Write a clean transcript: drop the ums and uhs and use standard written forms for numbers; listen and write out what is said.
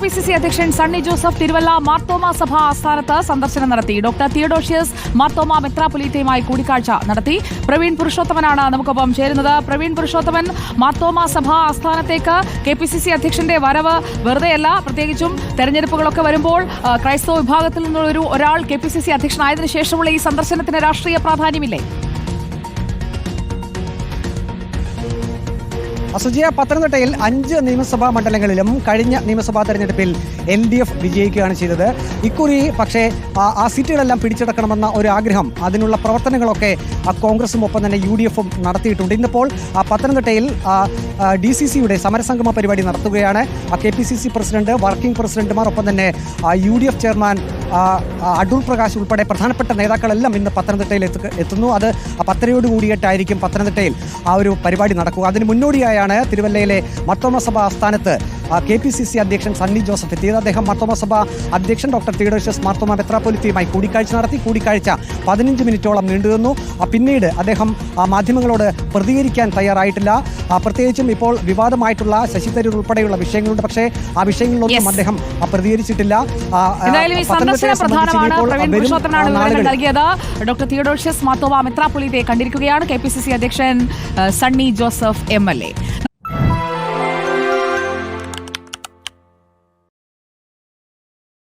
PCC അധ്യക്ഷൻ സണ്ണി ജോസഫ് തിരുവല്ല മാർത്തോമ സഭ ആസ്ഥാനത്ത് സന്ദർശനം നടത്തി. ഡോക്ടർ തിയഡോഷ്യസ് മാർത്തോമ മെത്രാപ്പൊലീത്തയുമായി കൂടിക്കാഴ്ച നടത്തി. പ്രവീൺ പുരുഷോത്തമനാണ് നമുക്കൊപ്പം ചേരുന്നത്. പ്രവീൺ പുരുഷോത്തമൻ, മാർത്തോമ സഭ ആസ്ഥാനത്തേക്ക് KPCC അധ്യക്ഷന്റെ വരവ് വെറുതെയല്ല. പ്രത്യേകിച്ചും തെരഞ്ഞെടുപ്പുകളൊക്കെ വരുമ്പോൾ ക്രൈസ്തവ വിഭാഗത്തിൽ നിന്നുള്ള ഒരാൾ KPCC അധ്യക്ഷനായതിനു ശേഷമുള്ള ഈ സന്ദർശനത്തിന് രാഷ്ട്രീയ പ്രാധാന്യമില്ലേ? അസുജിയ, പത്തനംതിട്ടയിൽ 5 നിയമസഭാ മണ്ഡലങ്ങളിലും കഴിഞ്ഞ നിയമസഭാ തെരഞ്ഞെടുപ്പിൽ LDF വിജയിക്കുകയാണ് ചെയ്തത്. ഇക്കുറി പക്ഷേ ആ സീറ്റുകളെല്ലാം പിടിച്ചെടുക്കണമെന്ന ഒരു ആഗ്രഹം, അതിനുള്ള പ്രവർത്തനങ്ങളൊക്കെ കോൺഗ്രസും ഒപ്പം തന്നെ UDFും നടത്തിയിട്ടുണ്ട്. ഇന്നിപ്പോൾ പത്തനംതിട്ടയിൽ DCCയുടെ സമരസംഗമ പരിപാടി നടത്തുകയാണ്. KPCC പ്രസിഡന്റ്, വർക്കിംഗ് പ്രസിഡന്റുമാർ, ഒപ്പം തന്നെ UDF ചെയർമാൻ അടൂർ പ്രകാശ് ഉൾപ്പെടെ പ്രധാനപ്പെട്ട നേതാക്കളെല്ലാം ഇന്ന് പത്തനംതിട്ടയിൽ എത്തുന്നു. അത് 10:30 കൂടിയിട്ടായിരിക്കും പത്തനംതിട്ടയിൽ ആ ഒരു പരിപാടി നടക്കുക. അതിന് മുന്നോടിയായാണ് തിരുവല്ലയിലെ മാർത്തോമ സഭ ആസ്ഥാനത്ത് KPCC അധ്യക്ഷൻ സണ്ണി ജോസഫ് എത്തിയത്. അദ്ദേഹം മാർത്തോമ സഭ അധ്യക്ഷൻ ഡോക്ടർ തിയഡോഷ്യസ് മാർത്തോമ മെത്രാപ്പൊലീത്തയുമായി കൂടിക്കാഴ്ച നടത്തി. കൂടിക്കാഴ്ച 15 മിനിറ്റോളം നീണ്ടുനിന്നു. പിന്നീട് അദ്ദേഹം മാധ്യമങ്ങളോട് പ്രതികരിക്കാൻ തയ്യാറായിട്ടില്ല. പ്രത്യേകിച്ചും ഇപ്പോൾ വിവാദമായിട്ടുള്ള ശശി തരൂർ ഉൾപ്പെടെയുള്ള വിഷയങ്ങളുണ്ട്. പക്ഷേ ആ വിഷയങ്ങളിലൊന്നും അദ്ദേഹം പ്രതികരിച്ചിട്ടില്ല. നൽകിയത് ഡോക്ടർ തിയഡോഷ്യസ് മാർത്തോമ മെത്രാപ്പൊലീത്തയെ കണ്ടിരിക്കുകയാണ് KPCC അധ്യക്ഷൻ സണ്ണി ജോസഫ് MLA.